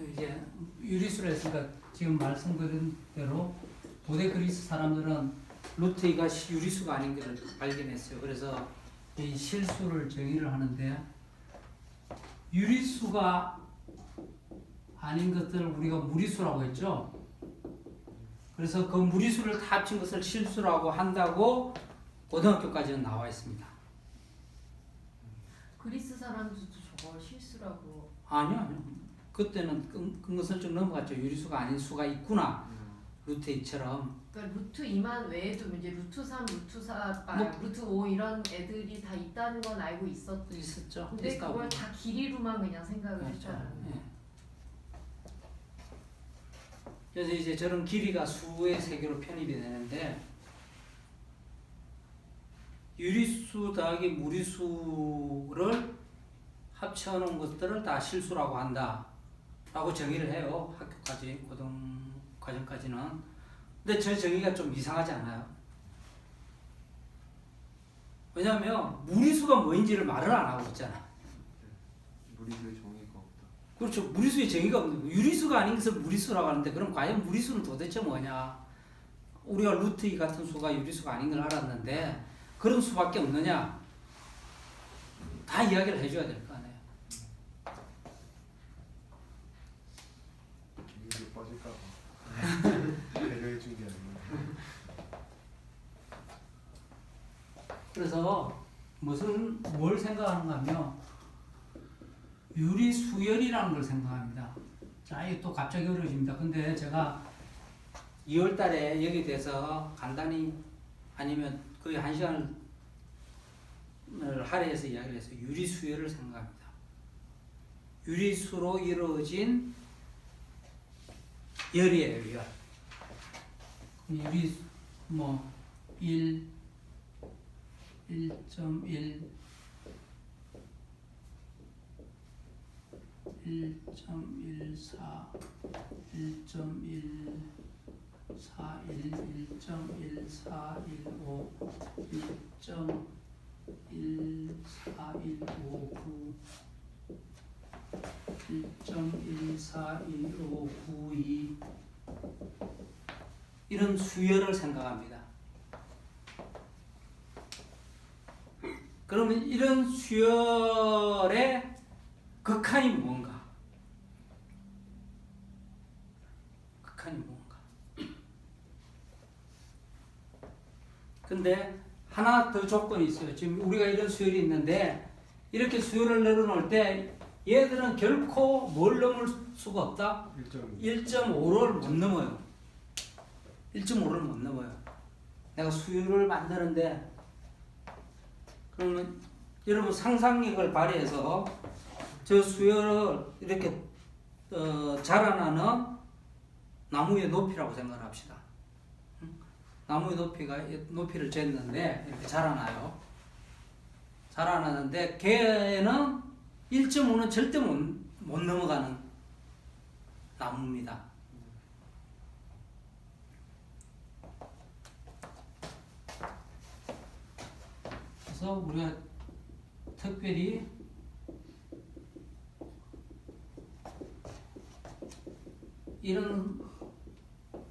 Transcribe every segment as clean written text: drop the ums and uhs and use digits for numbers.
이제 유리수를 했으니까 지금 말씀드린 대로 고대 그리스 사람들은 루트 2가 유리수가 아닌 것을 발견했어요. 그래서 이 실수를 정의를 하는데 유리수가 아닌 것들을 우리가 무리수라고 했죠. 그래서 그 무리수를 다 합친 것을 실수라고 한다고 고등학교까지는 나와 있습니다. 그리스 사람들도 저걸 실수라고. 아니요. 그때는 근거설정 넘어갔죠. 유리수가 아닌 수가 있구나. 루트 2처럼. 그러니까 루트 2만 외에도 이제 루트 3, 루트 4, 뭐, 루트 5 이런 애들이 다 있다는 건 알고 있었죠. 근데 있다고. 그걸 다 길이로만 그냥 생각을 그렇죠. 했잖아요. 예. 그래서 이제 저런 길이가 수의 세계로 편입이 되는데 유리수 더하기 무리수를 합쳐놓은 것들을 다 실수라고 한다 라고 정의를 해요. 학교까지, 고등과정까지는. 근데 저 정의가 좀 이상하지 않아요? 왜냐하면 무리수가 뭐인지를 말을 안 하고 있잖아. 무리수의 정의가 없다. 그렇죠. 무리수의 정의가 없는 거예요. 유리수가 아닌 것을 무리수라고 하는데 그럼 과연 무리수는 도대체 뭐냐? 우리가 루트 2 같은 수가 유리수가 아닌 걸 알았는데 그런 수밖에 없느냐? 다 이야기를 해줘야 될 거 아니에요. 유리 빠질까봐 배려해 준 게 아니고. 그래서 뭘 생각하는가 하면 유리수열이라는 걸 생각합니다. 자, 이게 또 갑자기 어려워집니다. 근데 제가 2월 달에 여기에 대해서 간단히 아니면 거의 1시간을 할애해서 이야기를 했어요. 유리수열을 생각합니다. 유리수로 이루어진 열이에요, 열. 유리수, 1, 1.1, 1.14, 1.141, 1.1415, 1.14159, 1.1415992 이런 수열을 생각합니다. 그러면 이런 수열의 극한이 뭔가? 극한이 뭔가? 근데 하나 더 조건이 있어요. 지금 우리가 이런 수열이 있는데 이렇게 수열을 늘어놓을 때 얘들은 결코 뭘 넘을 수가 없다? 1.5를 못 넘어요. 1.5를 못 넘어요. 내가 수열을 만드는데 그러면 여러분 상상력을 발휘해서 저 수열을 이렇게 자라나는 나무의 높이라고 생각을 합시다. 나무의 높이를 쟀는데 이렇게 자라나요. 자라나는데 걔는 1.5는 절대 못 넘어가는 나무입니다. 그래서 우리가 특별히 이런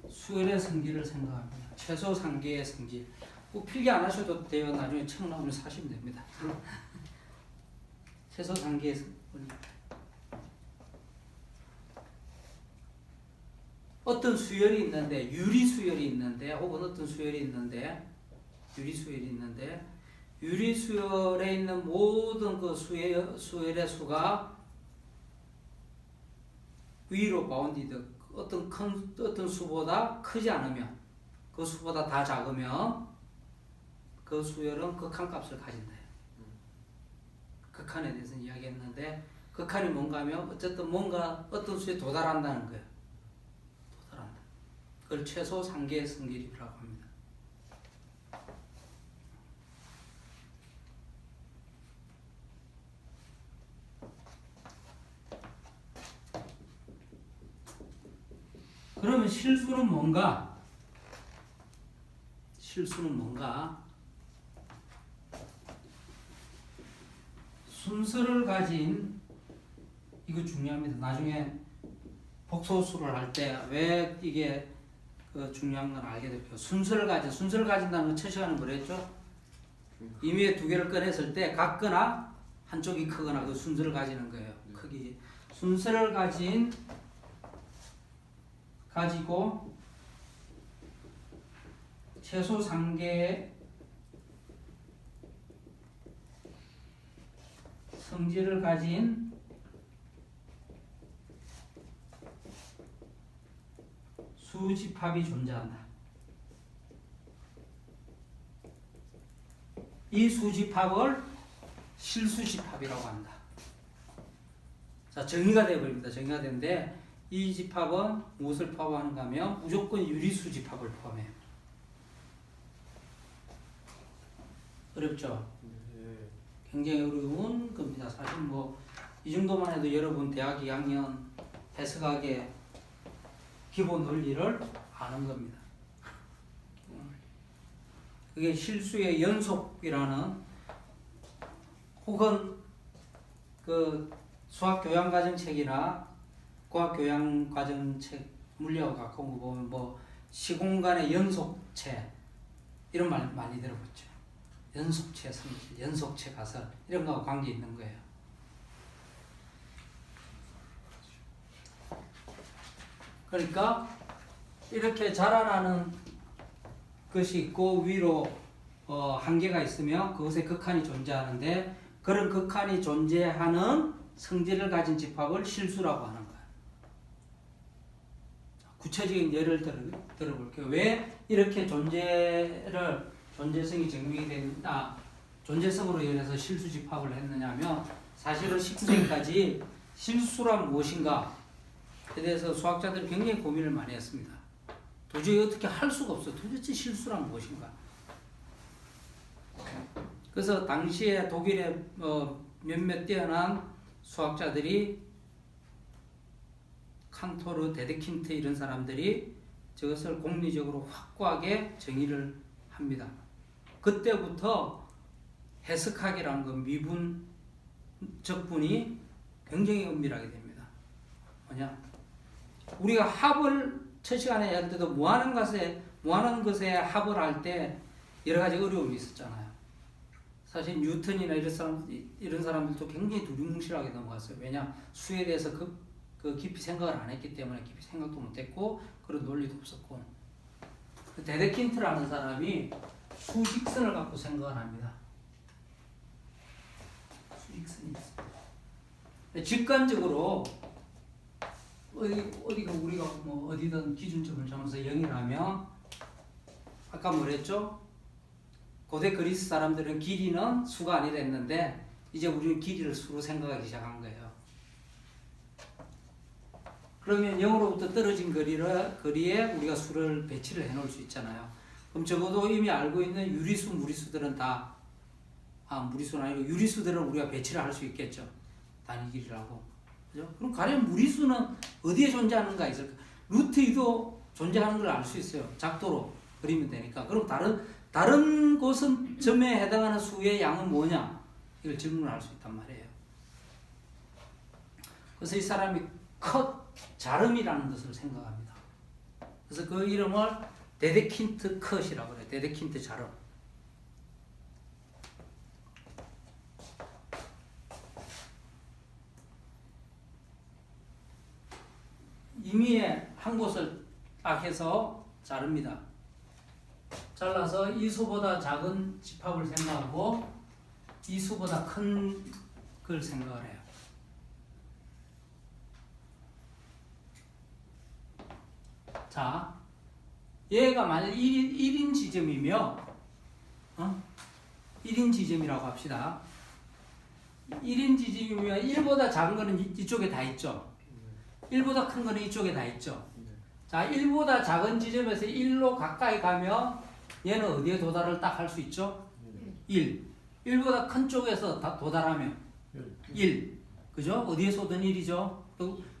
수열의 성질을 생각합니다. 최소 3개의 성질. 꼭 필기 안 하셔도 돼요. 나중에 책 나오면 사시면 됩니다. 최소 3개의 성질. 어떤 수열이 있는데, 유리수열이 있는데, 혹은 어떤 수열이 있는데, 유리수열이 있는데, 유리수열에 있는 모든 그 수열의 수가 위로 바운디드, 어떤 수보다 크지 않으면, 그 수보다 다 작으면, 그 수열은 극한값을 가진다. 극한에 대해서 이야기했는데, 극한이 뭔가 하면, 어쨌든 뭔가 어떤 수에 도달한다는 거예요. 도달한다. 그걸 최소 3개의 성질이라고 합니다. 그러면 실수는 뭔가? 실수는 뭔가? 순서를 가진, 이거 중요합니다. 나중에 복소수를 할 때 왜 이게 그 중요한 건 알게 됐고 순서를 가진다는 건 첫 시간에 뭐랬죠? 임의의 두 개를 꺼냈을 때 같거나 한쪽이 크거나 그 순서를 가지는 거예요. 크기 순서를 가지고 최소 3개의 성질을 가진 수집합이 존재한다. 이 수집합을 실수집합이라고 한다. 자, 정의가 되어버립니다. 정의가 되는데 이 집합은 무엇을 포함하는가 하면 무조건 유리수집합을 포함해요. 어렵죠? 굉장히 어려운 겁니다. 사실 뭐 이 정도만 해도 여러분 대학 2학년 해석학의 기본 원리를 아는 겁니다. 그게 실수의 연속이라는 혹은 그 수학 교양 과정 책이나 과학 교양 과정 책 물리하고 가까운 거 보면 뭐 시공간의 연속체 이런 말 많이 들어봤죠. 연속체 성질, 연속체 가설 이런 거하고 관계 있는 거예요. 그러니까 이렇게 자라나는 것이 있고 위로 한계가 있으면 그것의 극한이 존재하는데 그런 극한이 존재하는 성질을 가진 집합을 실수라고 하는 거예요. 구체적인 예를 들어볼게요. 왜 이렇게 존재성이 증명이 된다, 존재성으로 인해서 실수 집합을 했느냐 하면 사실은 19세기까지 실수란 무엇인가에 대해서 수학자들이 굉장히 고민을 많이 했습니다. 도저히 어떻게 할 수가 없어. 도대체 실수란 무엇인가? 그래서 당시에 독일의 몇몇 뛰어난 수학자들이 칸토르, 데데킨트 이런 사람들이 저것을 공리적으로 확고하게 정의를 합니다. 그때부터 해석학이라는 건 미분 적분이 굉장히 은밀하게 됩니다. 뭐냐? 우리가 합을 첫 시간에 할 때도 무한한 것에 합을 할 때 여러 가지 어려움이 있었잖아요. 사실 뉴턴이나 이런 사람들도 굉장히 두리뭉실하게 넘어갔어요. 왜냐? 수에 대해서 그 깊이 생각을 안 했기 때문에 깊이 생각도 못했고 그런 논리도 없었고. 데데킨트라는 사람이 수직선을 갖고 생각을 합니다. 수직선이 있어요. 직관적으로 어디가 우리가 뭐 어디든 기준점을 잡아서 0이라면 아까 뭐랬죠? 고대 그리스 사람들은 길이는 수가 아니라 했는데 이제 우리는 길이를 수로 생각하기 시작한 거예요. 그러면 0으로부터 떨어진 거리에 우리가 수를 배치를 해 놓을 수 있잖아요. 그럼 적어도 이미 알고 있는 유리수, 무리수들은 다 무리수는 아니고 유리수들은 우리가 배치를 할 수 있겠죠. 단위 길이라고. 그죠? 그럼 가령 무리수는 어디에 존재하는가 있을까? 루트 2도 존재하는 걸 알 수 있어요. 작도로 그리면 되니까. 그럼 다른 곳은 점에 해당하는 수의 양은 뭐냐? 이걸 질문을 할 수 있단 말이에요. 그래서 이 사람이 자름이라는 것을 생각합니다. 그래서 그 이름을 데데킨트 컷이라고 그래요. 데데킨트 자름. 임의의 한 곳을 딱 해서 자릅니다. 잘라서 이 수보다 작은 집합을 생각하고 이 수보다 큰 걸 생각을 해요. 자, 얘가 만약 1인 지점이며 1인 지점이라고 합시다. 1인 지점이면 1보다 작은 거는 이쪽에 다 있죠. 1보다 큰 거는 이쪽에 다 있죠. 자, 1보다 작은 지점에서 1로 가까이 가면 얘는 어디에 도달을 딱 할 수 있죠? 1. 1보다 큰 쪽에서 다 도달하면 1. 그죠? 어디에서든 1이죠.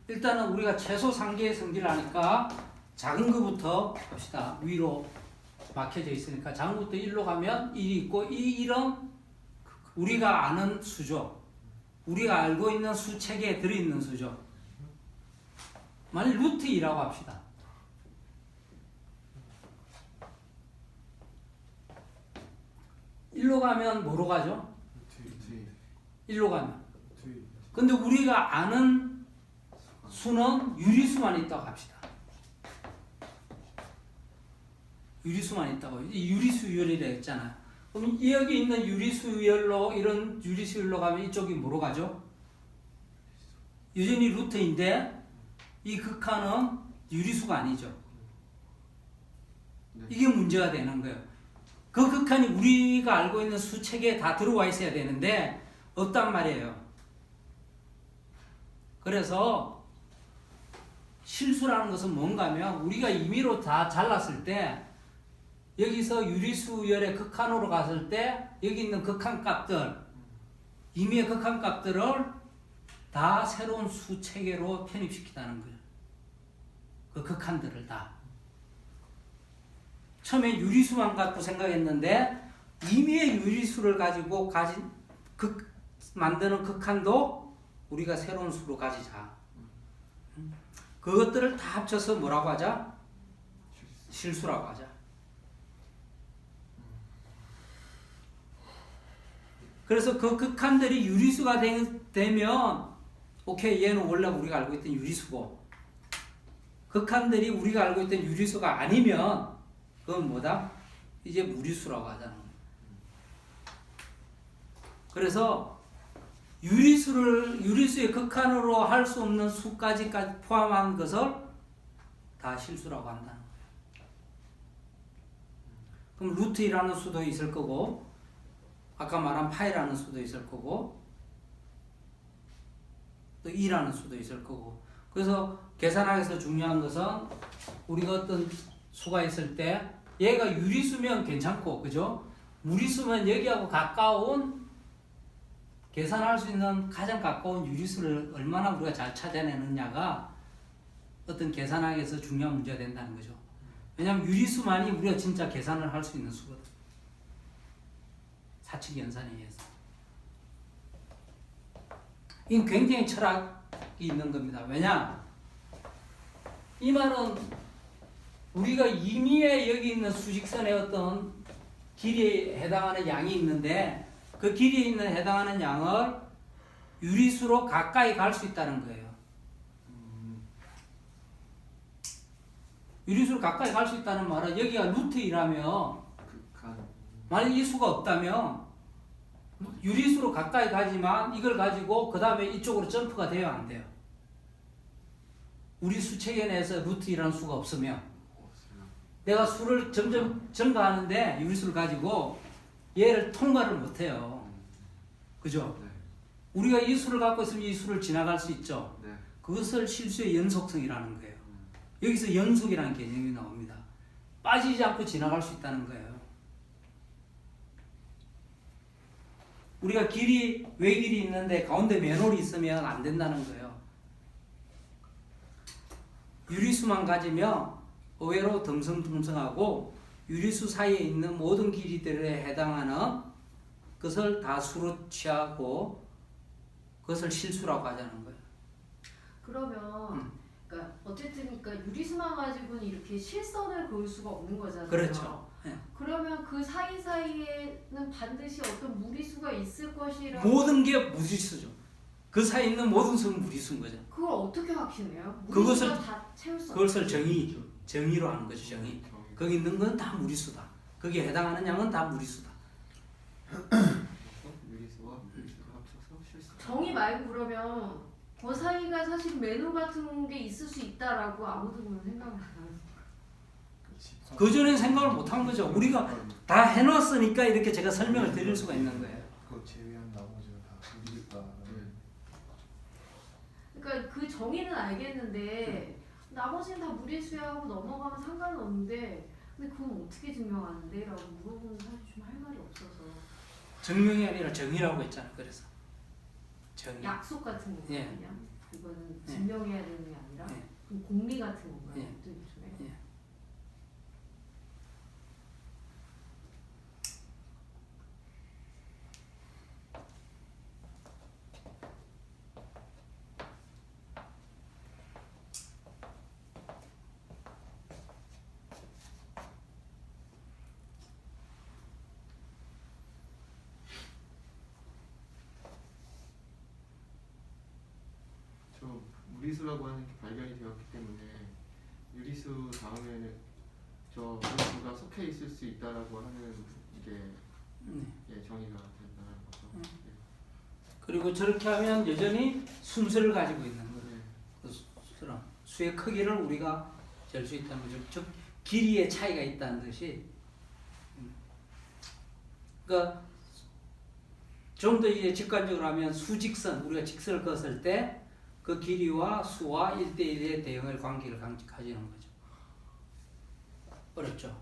일단은 우리가 최소 3개의 성질을 하니까 작은 거부터 봅시다. 위로 막혀져 있으니까 작은 것부터 1로 가면 1이 있고 이 1은 우리가 아는 수죠. 우리가 알고 있는 수 체계에 들어있는 수죠. 만약 루트 2라고 합시다. 일로 가면 뭐로 가죠? 일로 가면. 근데 우리가 아는 수는 유리수만 있다고 합시다. 유리수만 있다고. 유리수열이라 했잖아요. 그럼 여기 있는 유리수열로, 이런 유리수열로 가면 이쪽이 뭐로 가죠? 여전히 루트인데 이 극한은 유리수가 아니죠. 이게 문제가 되는 거예요. 그 극한이 우리가 알고 있는 수체계에 다 들어와 있어야 되는데 없단 말이에요. 그래서 실수라는 것은 뭔가 하면 우리가 임의로 다 잘랐을 때 여기서 유리수열의 극한으로 갔을 때 여기 있는 극한값들, 임의의 극한값들을 다 새로운 수체계로 편입시키다는 거예요. 그 극한들을 다. 처음에 유리수만 갖고 생각했는데 임의의 유리수를 가지고 만드는 극한도 우리가 새로운 수로 가지자. 그것들을 다 합쳐서 뭐라고 하자? 실수라고 하자. 그래서 그 극한들이 유리수가 되면 오케이, 얘는 원래 우리가 알고 있던 유리수고, 극한들이 우리가 알고 있던 유리수가 아니면 그건 뭐다? 이제 무리수라고 하자는 거예요. 그래서 유리수의 극한으로 할 수 없는 수까지 포함한 것을 다 실수라고 한다는 거예요. 그럼 루트이라는 수도 있을 거고, 아까 말한 파이라는 수도 있을 거고, 또 2라는 수도 있을 거고. 그래서 계산하기에서 중요한 것은 우리가 어떤 수가 있을 때 얘가 유리수면 괜찮고, 그죠? 무리수면 여기하고 가까운, 계산할 수 있는 가장 가까운 유리수를 얼마나 우리가 잘 찾아내느냐가 어떤 계산하기에서 중요한 문제가 된다는 거죠. 왜냐하면 유리수만이 우리가 진짜 계산을 할 수 있는 수거든. 사칙 연산에 의해서. 이건 굉장히 철학이 있는 겁니다. 왜냐? 이 말은 우리가 임의에 여기 있는 수직선의 어떤 길이에 해당하는 양이 있는데 그 길이에 있는 해당하는 양을 유리수로 가까이 갈 수 있다는 거예요. 유리수로 가까이 갈 수 있다는 말은 여기가 루트 2라면 만약 이 수가 없다면 유리수로 가까이 가지만 이걸 가지고 그 다음에 이쪽으로 점프가 돼야 안 돼요. 우리 수체계 내에서 루트 2라는 수가 없으면 내가 수를 점점 증가하는데 유리수를 가지고 얘를 통과를 못해요. 그죠? 네. 우리가 이 수를 갖고 있으면 이 수를 지나갈 수 있죠. 네. 그것을 실수의 연속성이라는 거예요. 여기서 연속이라는 개념이 나옵니다. 빠지지 않고 지나갈 수 있다는 거예요. 우리가 외길이 있는데 가운데 맨홀이 있으면 안 된다는 거예요. 유리수만 가지면 의외로 듬성듬성하고 유리수 사이에 있는 모든 길이들에 해당하는 것을 다 수로 취하고 그것을 실수라고 하자는 거예요. 그러면 그러니까 어쨌든 그러니까 유리수만 가지고는 이렇게 실선을 그을 수가 없는 거잖아요. 그렇죠. 네. 그러면 그 사이사이에는 반드시 어떤 무리수가 있을 것이라. 모든 게 무리수죠. 그 사이에 있는 모든 수는 무리수인 거죠. 그걸 어떻게 확신해요? 그것을 다 채울 수 그것을 정의로 하는 거죠. 정의. 거기 있는 건 다 무리수다. 거기에 해당하는 양은 다 무리수다. 유리수와 무리수가 합쳐서 실수. 정의 말고 그러면 그 사이가 사실 맨홀 같은 게 있을 수 있다라고 아무도 보면 생각을 안 하는. 그 전에 생각을 못 한 거죠. 우리가 다 해놨으니까 이렇게 제가 설명을 드릴 수가 있는 거예요. 그거 제외한 나머지는 다 무리가. 그러니까 그 정의는 알겠는데 나머지는 다 무리수야 하고 넘어가면 상관은 없는데 근데 그건 어떻게 증명하는데? 라고 물어보는 사실 좀 할 말이 없어서. 증명이 아니라 정의라고 했잖아. 그래서 정의. 약속 같은 거 예. 그냥 이거는 예. 증명해야 되는 게 아니라 예. 그럼 공리 같은 건가요? 예. 또 요즘에? 예. 무리수라고 하는 게 발견이 되었기 때문에 유리수 다음에는 저 무리수가 속해 있을 수 있다라고 하는 이게 예, 정의가 된다는 거죠. 예. 그리고 저렇게 하면 여전히 순서를 가지고 있는 거예요. 네. 그 수의 크기를 우리가 잴 수 있다는 거죠. 즉 길이의 차이가 있다는 뜻이. 그러니까 좀 더 이제 직관적으로 하면 수직선, 우리가 직선을 그었을 때 그 길이와 수와 1대1의 대응의 관계를 가지는 거죠. 어렵죠?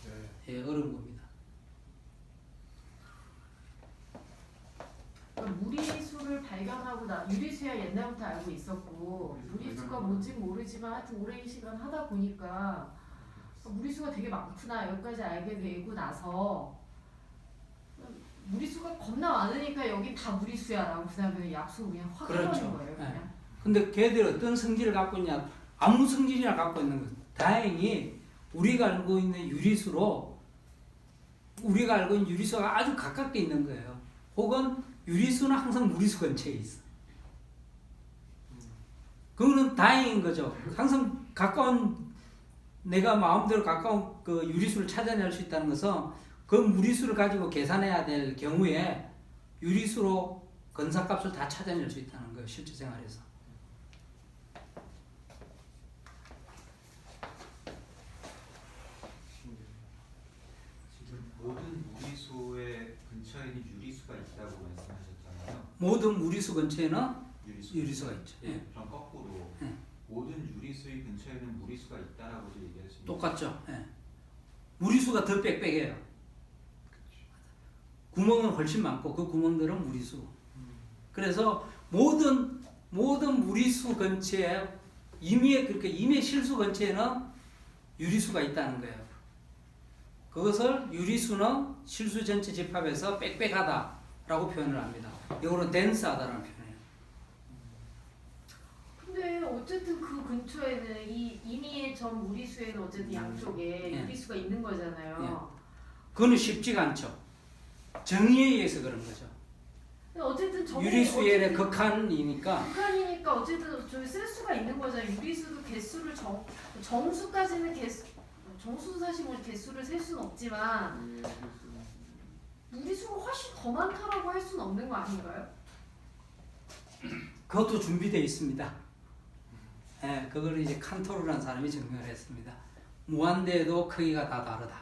네. 예, 어려운 겁니다. 무리수를 발견하고 유리수야 옛날부터 알고 있었고 무리수가 뭔지 모르지만 하여튼 오랜 시간 하다 보니까 무리수가 되게 많구나 여기까지 알게 되고 나서 무리수가 겁나 많으니까 여기 다 무리수야 라고 그 다음에 약속을 그냥 확 그렇죠. 해버린 거예요. 그냥. 네. 근데 걔들 어떤 성질을 갖고 있냐? 아무 성질이나 갖고 있는 거예요. 다행히 우리가 알고 있는 유리수로 우리가 알고 있는 유리수가 아주 가깝게 있는 거예요. 혹은 유리수는 항상 무리수 근처에 있어. 그거는 다행인 거죠. 항상 가까운 내가 마음대로 가까운 그 유리수를 찾아낼 수 있다는 것은 그 무리수를 가지고 계산해야 될 경우에 유리수로 근사값을 다 찾아낼 수 있다는 거예요. 실제 생활에서. 지금 모든 무리수의 근처에는 유리수가 있다고 말씀하셨잖아요. 모든 무리수 근처에는 유리수. 유리수가 있죠. 예. 그럼 거꾸로 예. 모든 유리수의 근처에는 무리수가 있다라고도 얘기할 수 있는 똑같죠. 예. 무리수가 더 빽빽해요. 구멍은 훨씬 많고 그 구멍들은 무리수. 그래서 모든 무리수 근처에 임의 실수 근처에는 유리수가 있다는 거예요. 그것을 유리수는 실수 전체 집합에서 빽빽하다라고 표현을 합니다. 영어로 dense하다라는 표현이에요. 근데 어쨌든 그 근처에는 이 임의의 전 무리수에는 어쨌든 양쪽에 예. 유리수가 있는 거잖아요. 그거는 쉽지가 않죠. 정의에 의해서 그런 거죠. 근데 어쨌든 저게 유리수의 어쨌든 극한이니까 극한이니까 어쨌든 저기 쓸 수가 있는 거잖아요. 유리수도 개수를 정수까지는 정수도 사실 뭐 개수를 셀 수는 없지만 무리수가 훨씬 더 많다라고 할 수는 없는 거 아닌가요? 그것도 준비되어 있습니다. 예, 그걸 이제 칸토르라는 사람이 증명을 했습니다. 무한대도 크기가 다 다르다.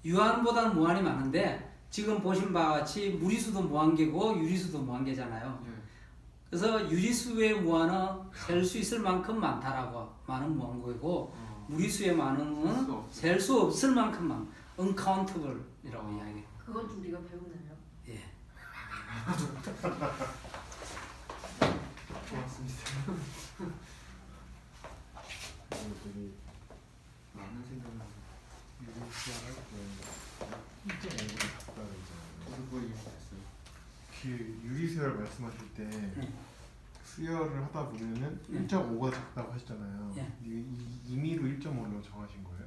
유한보다는 무한이 많은데 지금 보신 바와 같이 무리수도 무한계고 유리수도 무한계잖아요. 그래서 유리수의 무한은 셀 수 있을 만큼 많다라고 많은 무한계고 무리수의 많은 셀 수 없을 만큼 많 uncountable이라고 이야기해요. 그건 우리가 배우나요? 예. 고맙습니다. 되게 많은 생각을 하고 유리수와 할 때 1.5보다 작다고 했잖아요. 저도 그걸 이해했어요. 그 유리수열 말씀하실 때 수열을 하다 보면은 네. 1.5보다 작다고 하시잖아요. 네. 이게 임의로 1.5로 정하신 거예요?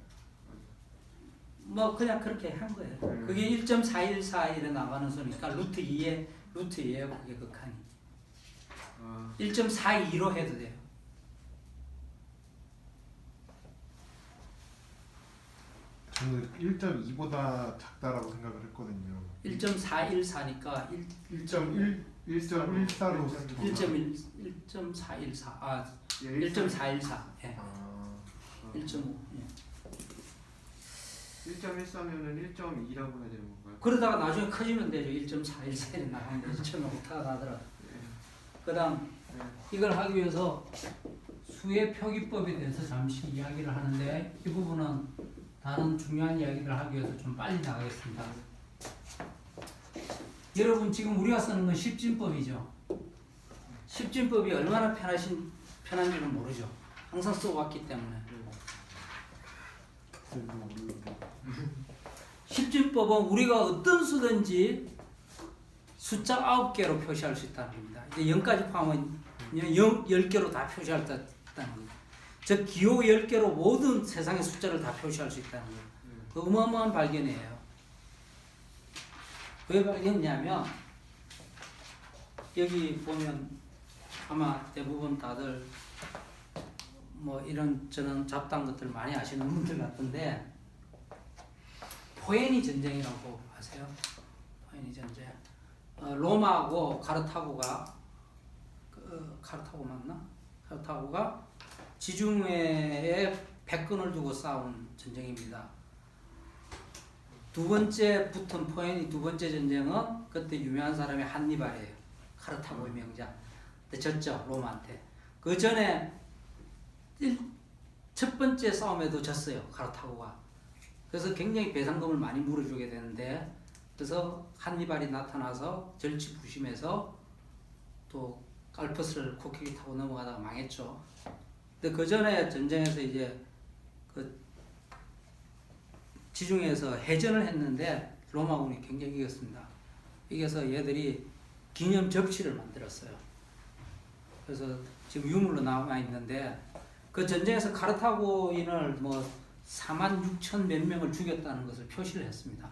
뭐 그냥 그렇게 한 거예요. 그게 1.414 나가는 수니까 루트 2예요. 그게 극한이. 1.42로 해도 돼요. 저는 1.2보다 작다라고 생각을 했거든요. 1.414니까 1.1, 1.14로 1.414. 아, 1.414. 예. 1.5. 예. 1.14면은 1.2라고 해야 되는 건가요? 그러다가 나중에 커지면 되죠. 1.414에 나가면 되죠. 처음에 오타가 나더라도. 그다음 이걸 하기 위해서 수의 표기법에 대해서 잠시 이야기를 하는데 이 부분은 다른 중요한 이야기를 하기 위해서 좀 빨리 나가겠습니다. 여러분 지금 우리가 쓰는 건 십진법이죠. 십진법이 얼마나 편한지는 모르죠. 항상 써왔기 때문에. 십진법은 우리가 어떤 수든지 숫자 9개로 표시할 수 있다는 겁니다. 이제 0까지 포함하면 10개로 다 표시할 수 있다는 겁니다. 즉 기호 10개로 모든 세상의 숫자를 다 표시할 수 있다는 거예요. 그 어마어마한 발견이에요. 왜 발견했냐면 여기 보면 아마 대부분 다들 뭐 이런 저런 잡다한 것들 많이 아시는 분들 같은데 포에니 전쟁이라고 아세요? 포에니 전쟁. 로마하고 카르타고가 카르타고 맞나? 카르타고가 지중해에 패권을 두고 싸운 전쟁입니다. 두 번째 붙은 포에니 두 번째 전쟁은 그때 유명한 사람이 한니발이에요. 카르타고의 명장. 근데 졌죠, 로마한테. 그 전에 첫 번째 싸움에도 졌어요, 카르타고가. 그래서 굉장히 배상금을 많이 물어주게 되는데, 그래서 한니발이 나타나서 절치부심해서 또 알프스를 코끼리 타고 넘어가다가 망했죠. 근데 그 전에 전쟁에서 이제 그 지중해에서 해전을 했는데 로마군이 굉장히 이겼습니다. 이겨서 얘들이 기념 접시를 만들었어요. 그래서 지금 유물로 남아 있는데 그 전쟁에서 카르타고인을 뭐 46,000 몇 명을 죽였다는 것을 표시를 했습니다.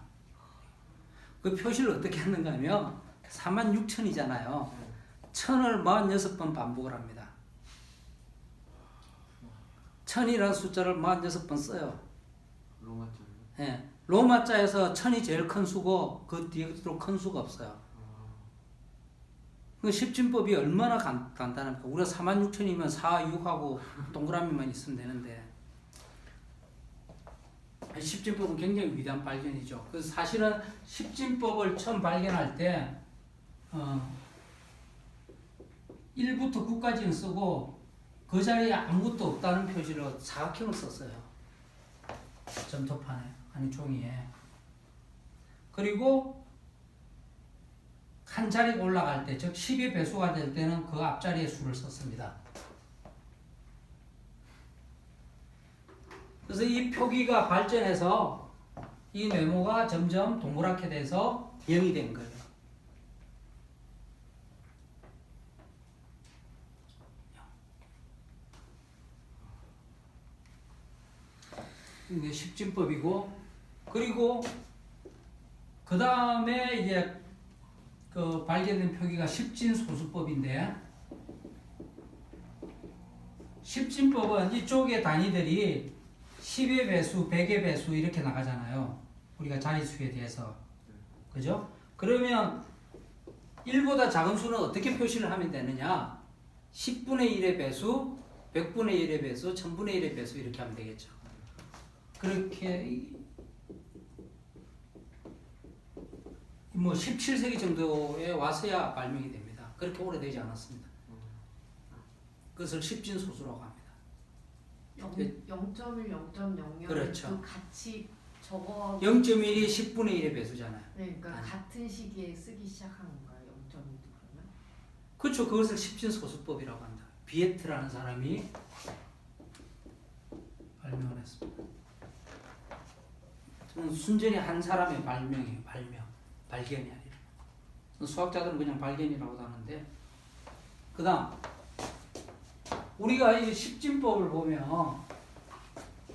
그 표시를 어떻게 했는가 하면 46,000이잖아요. 1000을 46번 반복을 합니다. 1000이라는 숫자를 46번 써요. 로마자요. 예, 로마자에서 1000이 제일 큰 수고 그 뒤로 큰 수가 없어요. 그 십진법이 얼마나 간단합니까? 우리가 46,000이면 4, 6하고 동그라미만 있으면 되는데 십진법은 굉장히 위대한 발견이죠. 그래서 사실은 십진법을 처음 발견할 때 1부터 9까지는 쓰고 그 자리에 아무것도 없다는 표시로 사각형을 썼어요. 점토판에, 아니 종이에. 그리고 한 자리가 올라갈 때, 즉 10의 배수가 될 때는 그 앞자리에 수를 썼습니다. 그래서 이 표기가 발전해서 이 네모가 점점 동그랗게 돼서 0이 된 거예요. 이게 십진법이고, 그리고 그 다음에 이제 그 발견된 표기가 십진소수법인데, 십진법은 이쪽의 단위들이 10의 배수, 100의 배수 이렇게 나가잖아요. 우리가 자릿수에 대해서. 그죠? 그러면 1보다 작은 수는 어떻게 표시를 하면 되느냐? 10분의 1의 배수, 100분의 1의 배수, 1000분의 1의 배수 이렇게 하면 되겠죠. 그렇게 뭐 17세기 정도에 와서야 발명이 됩니다. 그렇게 오래되지 않았습니다. 그것을 십진소수라고 합니다. 0.1, 0.00 그렇죠. 같이 적어. 0.1이 10분의 1의 배수잖아요. 네, 그러니까 아니. 같은 시기에 쓰기 시작한 건가요? 0.1도 그러면? 그렇죠. 그것을 십진소수법이라고 한다. 비에트라는 사람이 발명을 했습니다. 저는 순전히 한 사람의 발명이에요. 발견이 아니라. 수학자들은 그냥 발견이라고 하는데, 그 다음 우리가 이 십진법을 보면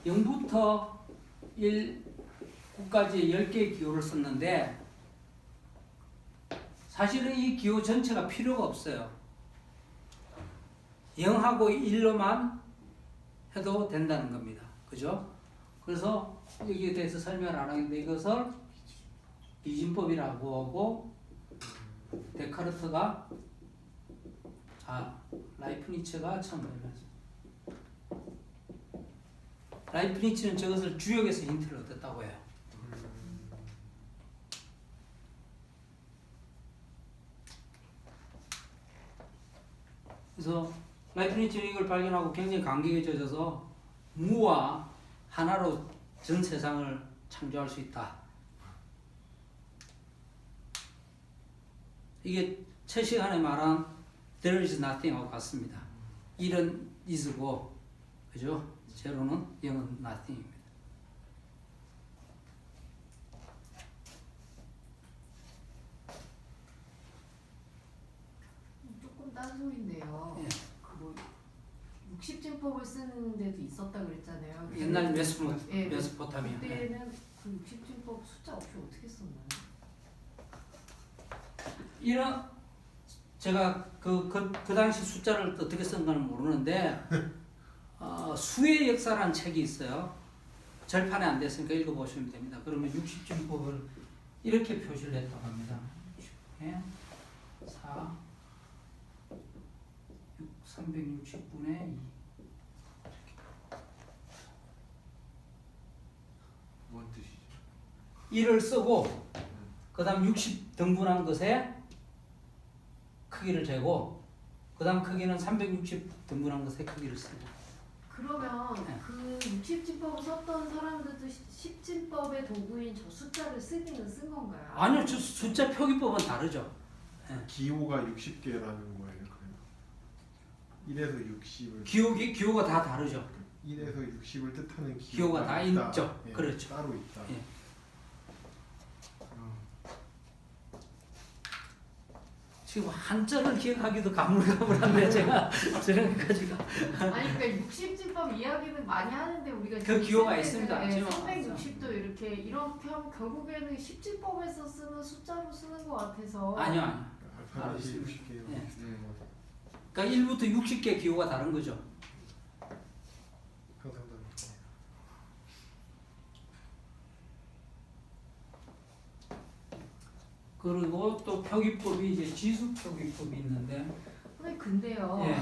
0부터 9까지 10개의 기호를 썼는데 사실은 이 기호 전체가 필요가 없어요. 0하고 1로만 해도 된다는 겁니다. 그죠? 그래서 여기에 대해서 설명을 안 하겠는데 이것을 비진법이라고 하고, 데카르트가 라이프니츠가 처음 발명했습니다. 라이프니츠는 저것을 주역에서 힌트를 얻었다고 해요. 그래서 라이프니츠는 이걸 발견하고 굉장히 감격에 젖어서 무와 하나로 전 세상을 창조할 수 있다. 이게 첫 시간에 말한 there is nothing하고 같습니다. 1은 is고, 그죠? 제로는 0은 nothing입니다. 조금 딴소리인데요. 예. 그거 60진법을 쓰는 데도 있었다 그랬잖아요. 옛날 예, 메소포타미아. 그때는 그 60진법 숫자 없이 어떻게 썼나요? 이런 제가 그 당시 숫자를 어떻게 쓴가는 모르는데 수의 역사라는 책이 있어요. 절판이 안 됐으니까 읽어보시면 됩니다. 그러면 60진법을 이렇게 표시를 했다고 합니다. 4 360분의 2 뭔 뜻이죠? 1을 쓰고 그 다음 60 등분한 것에 크기를 재고 그 다음 크기는 360 등분한 것에 크기를 쓰고. 그러면 네. 그 60진법을 썼던 사람들도 10진법의 도구인 저 숫자를 쓰기는 쓴 건가요? 아니요, 저 숫자 표기법은 다르죠. 기호가 60개라는 거예요. 그래요. 1에서 60을 기호가 다 다르죠. 1에서 60을 뜻하는 기호가 다 있다. 있죠. 예, 그렇죠. 따로 있다. 예. 지금 한자를 기억하기도 가물가물한데 제가 저런 것까지가 아니 그러니까 60진법 이야기는 많이 하는데 우리가 그 지금 기호가 쓸 있습니다. 때는 지금 360도 이렇게 하면 결국에는 10진법에서 쓰는 숫자로 쓰는 것 같아서 아니요. 알파벳이 알겠습니다. 60개요. 예. 네. 그러니까 1부터 60개 기호가 다른 거죠. 항상 다르죠. 그리고 또 표기법이 이제 지수 표기법이 있는데 선생님 근데요 예.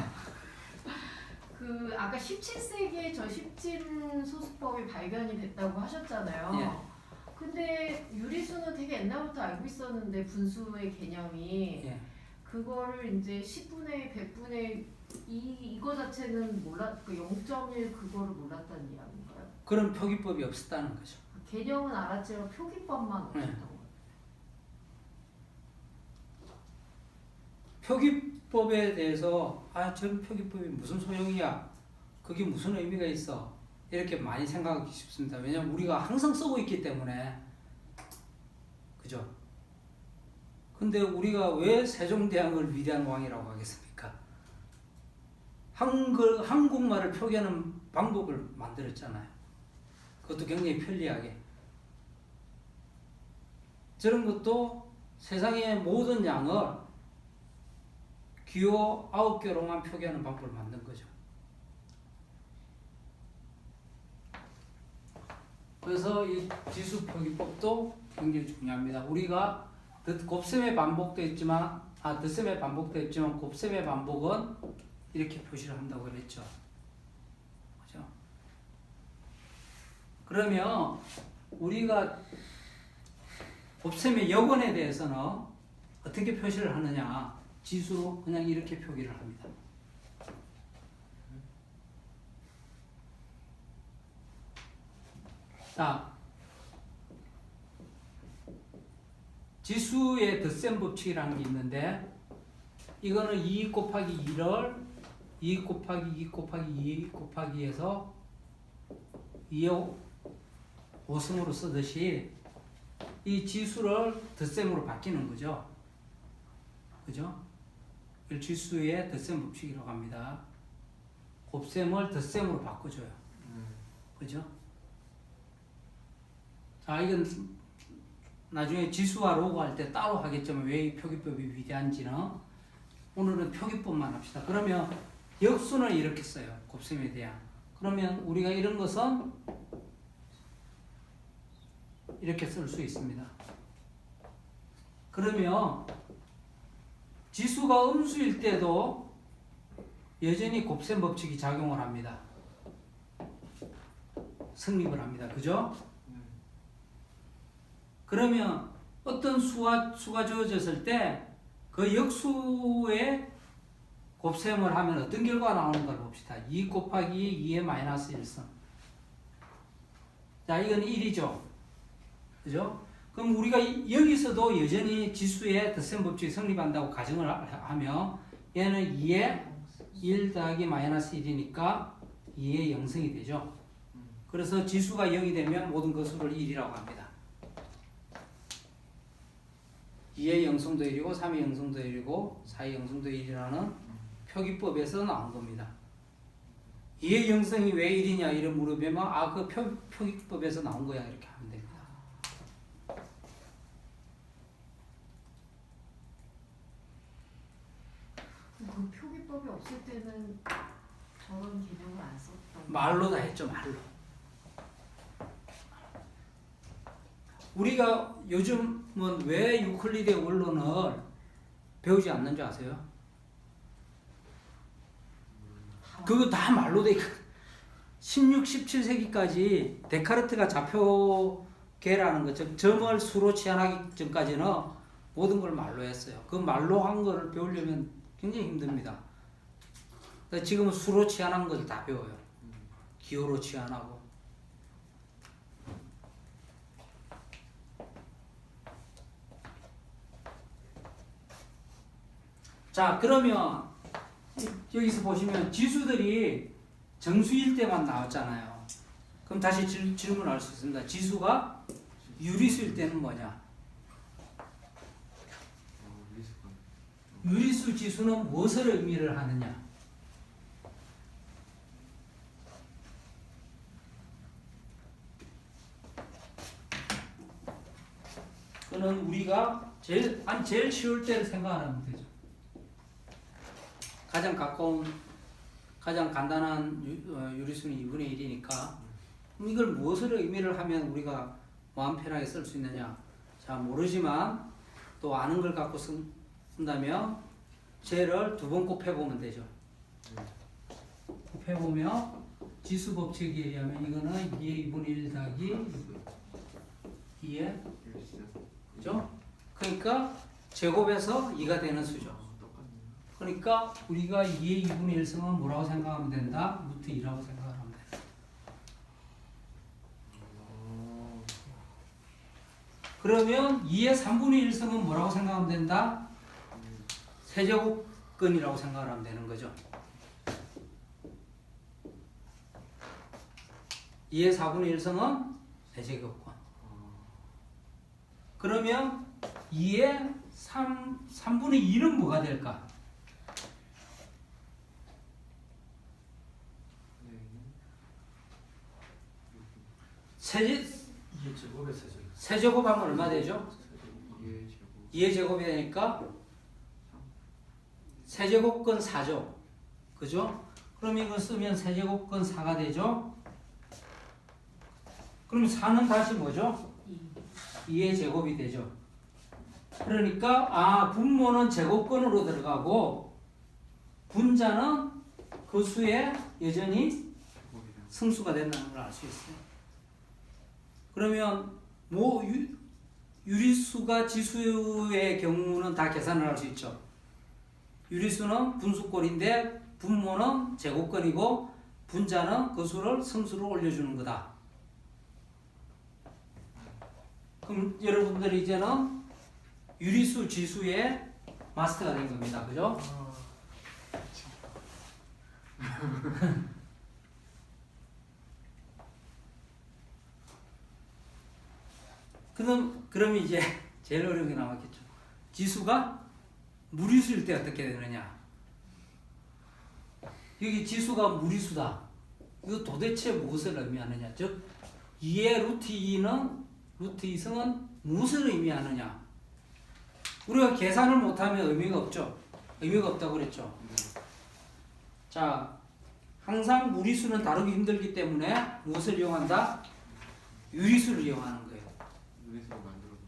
그 아까 17세기에 저 십진 소수법이 발견이 됐다고 하셨잖아요. 예. 근데 유리수는 되게 옛날부터 알고 있었는데 분수의 개념이 예. 그거를 이제 10분의 100분의 이거 자체는 그 0.1 그거를 몰랐다는 이야기인가요? 그런 표기법이 없었다는 거죠. 개념은 알았지만 표기법만 네. 없었던 거예요. 표기법에 대해서 저런 표기법이 무슨 소용이야? 그게 무슨 의미가 있어? 이렇게 많이 생각하기 쉽습니다. 왜냐하면 우리가 항상 쓰고 있기 때문에. 그죠? 근데 우리가 왜 세종대왕을 위대한 왕이라고 하겠습니까? 한국말을 표기하는 방법을 만들었잖아요. 그것도 굉장히 편리하게. 저런 것도 세상의 모든 양을 기호 9개로만 표기하는 방법을 만든 거죠. 그래서 이 지수 표기법도 굉장히 중요합니다. 우리가 곱셈의 반복도 있지만, 덧셈의 반복도 있지만 곱셈의 반복은 이렇게 표시를 한다고 그랬죠. 그죠? 그러면 우리가 곱셈의 여건에 대해서는 어떻게 표시를 하느냐? 지수로 그냥 이렇게 표기를 합니다. 자, 지수의 덧셈 법칙이라는 게 있는데 이거는 2 곱하기 2를 2 곱하기 2 곱하기 2 곱하기 해서 2의 5승으로 쓰듯이 이 지수를 덧셈으로 바뀌는 거죠. 그죠? 이걸 지수의 덧셈 법칙이라고 합니다. 곱셈을 덧셈으로 바꿔줘요. 그죠? 자, 이건 나중에 지수와 로그 할 때 따로 하겠지만 왜 이 표기법이 위대한지는 오늘은 표기법만 합시다. 그러면 역수는 이렇게 써요. 곱셈에 대한. 그러면 우리가 이런 것은 이렇게 쓸 수 있습니다. 그러면 지수가 음수일 때도 여전히 곱셈 법칙이 작용을 합니다. 성립을 합니다. 그죠? 그러면 어떤 수가 주어졌을 때 그 역수의 곱셈을 하면 어떤 결과가 나오는가 봅시다. 2 곱하기 2의 마이너스 1승. 자, 이건 1이죠. 그죠? 그럼 우리가 여기서도 여전히 지수의 덧셈 법칙이 성립한다고 가정을 하면 얘는 2의 1 더하기 마이너스 1이니까 2의 0승이 되죠. 그래서 지수가 0이 되면 모든 것수를 1이라고 합니다. 2의 0승도 1이고 3의 0승도 1이고 4의 0승도 1이라는 표기법에서 나온 겁니다. 2의 0승이 왜 1이냐 이런 물으면 그 표기법에서 나온 거야 이렇게 하면 됩니다. 없을 때는 저런 개념을 안 썼던. 말로 다 했죠, 말로. 우리가 요즘은 왜 유클리드의 원론을 배우지 않는 줄 아세요? 그거 다 말로 돼 있거든. 16, 17세기까지 데카르트가 좌표계라는 것, 즉 점을 수로 취하기 전까지는 모든 걸 말로 했어요. 그 말로 한 거를 배우려면 굉장히 힘듭니다. 그래서 지금은 수로 취하는 걸 다 배워요. 기호로 취하고. 자, 그러면 여기서 보시면 지수들이 정수일 때만 나왔잖아요. 그럼 다시 질문할 수 있습니다. 지수가 유리수일 때는 뭐냐? 유리수가 유리수 지수는 무엇을 의미를 하느냐? 그는 우리가 제일 쉬울 때를 생각하면 되죠. 가장 가까운, 가장 간단한 유리수는 2분의 1이니까 이걸 무엇을 의미를 하면 우리가 마음 편하게 쓸 수 있느냐? 자, 모르지만 또 아는 걸 갖고 쓴다면 쟤를 두 번 곱해보면 되죠. 곱해보면 지수 법칙에 의하면 이거는 2의 2분의 1 더하기 2의 유리수. 그죠? 그러니까 제곱에서 2가 되는 수죠. 똑같네요. 그러니까 우리가 2의 2분의 1승은 뭐라고 생각하면 된다? 루트 2라고 생각하면 된다. 그러면 2의 3분의 1승은 뭐라고 생각하면 된다? 세제곱근이라고 생각을 하면 되는 거죠. 2의 4분의 1승은 세제곱근. 그러면 2의 3분의 2는 뭐가 될까? 세제곱하면 얼마 되죠? 2의 제곱이 되니까 세제곱근 4죠. 그죠? 그럼 이거 쓰면 세제곱근 4가 되죠? 그럼 4는 다시 뭐죠? 2의 제곱이 되죠. 그러니까 분모는 제곱근으로 들어가고 분자는 그 수에 여전히 승수가 된다는 걸 알 수 있어요. 그러면 뭐 유리수가 지수의 경우는 다 계산을 할 수 있죠. 유리수는 분수꼴인데 분모는 제곱근이고 분자는 그 수를 승수로 올려주는 거다. 그럼 여러분들이 이제는 유리수 지수의 마스터가 된 겁니다. 그죠? 그럼 이제 제일 어려운 게 남았겠죠. 지수가 무리수일 때 어떻게 되느냐? 여기 지수가 무리수다. 이거 도대체 무엇을 의미하느냐? 즉 2의 루트 2는 루트 2승은 무엇을 의미하느냐? 우리가 계산을 못하면 의미가 없죠. 의미가 없다고 그랬죠. 자, 항상 무리수는 다루기 힘들기 때문에 무엇을 이용한다? 유리수를 이용하는 거예요. 유리수로 만들어봤어요.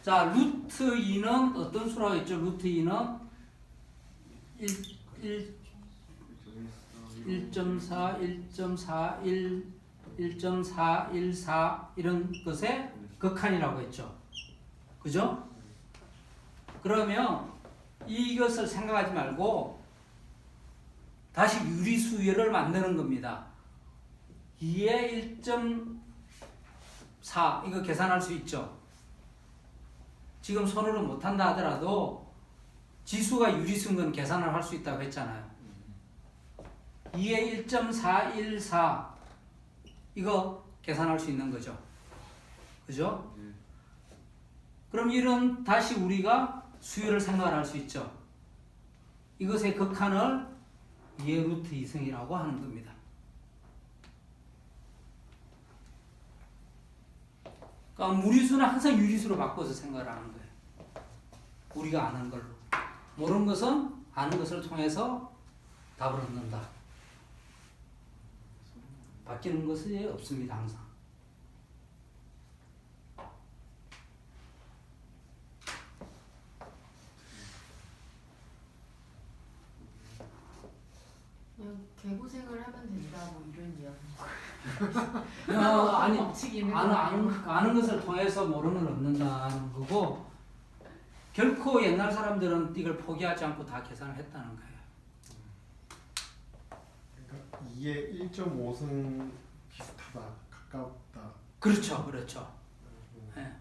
자, 루트 2는 어떤 수라고 했죠? 루트 2는 1.4, 1.4, 1.414 이런 것의 극한이라고 했죠. 그죠? 그러면 이것을 생각하지 말고 다시 유리수열을 만드는 겁니다. 2의 1.4 이거 계산할 수 있죠. 지금 손으로 못한다 하더라도 지수가 유리수인 건 계산을 할 수 있다고 했잖아요. 2의 1.414 이거 계산할 수 있는 거죠. 그죠? 그럼 이런 다시 우리가 수열을 생각할 수 있죠. 이것의 극한을 2의 루트 2승이라고 하는 겁니다. 그러니까 무리수는 항상 유리수로 바꿔서 생각을 하는 거예요. 우리가 아는 걸로. 모르는 것은 아는 것을 통해서 답을 얻는다. 바뀌는 것이 없습니다. 항상. 그냥 개고생을 하면 된다 뭐 이런 이야기. 아니 법칙이네. 아는 것을 통해서 모르는 얻는다는 거고 결코 옛날 사람들은 이걸 포기하지 않고 다 계산을 했다는 거예요. 그러니까 2의 1.5승 비슷하다, 가깝다. 그렇죠, 그렇죠. 예.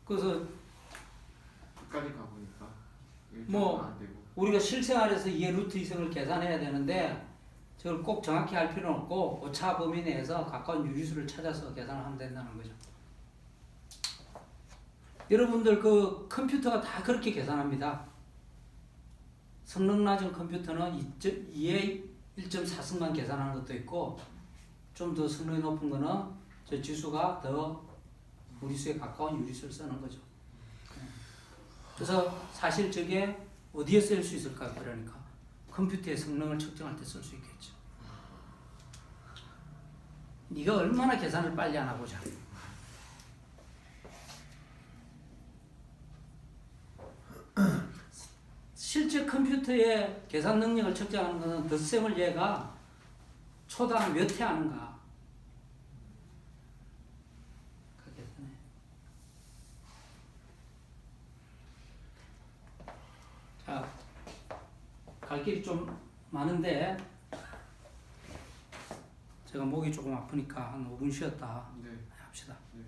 그래서 끝까지 가보니까 뭐, 일정은 안 되고. 우리가 실생활에서 2의 루트 2승을 계산해야 되는데 저걸 꼭 정확히 할 필요는 없고 오차 범위 내에서 가까운 유리수를 찾아서 계산을 하면 된다는 거죠. 여러분들 그 컴퓨터가 다 그렇게 계산합니다. 성능 낮은 컴퓨터는 2의 1.4승만 계산하는 것도 있고 좀 더 성능이 높은 거는 저 지수가 더 무리수에 가까운 유리수를 쓰는 거죠. 그래서 사실 저게 어디에 쓸 수 있을까요? 그러니까 컴퓨터의 성능을 측정할 때 쓸 수 있겠죠. 네가 얼마나 계산을 빨리 하나 보자. 실제 컴퓨터의 계산 능력을 측정하는 것은 덧셈을 얘가 초당 몇 회 하는가. 그 계산해. 자, 갈 길이 좀 많은데 제가 목이 조금 아프니까 한 5분 쉬었다 네. 합시다. 네.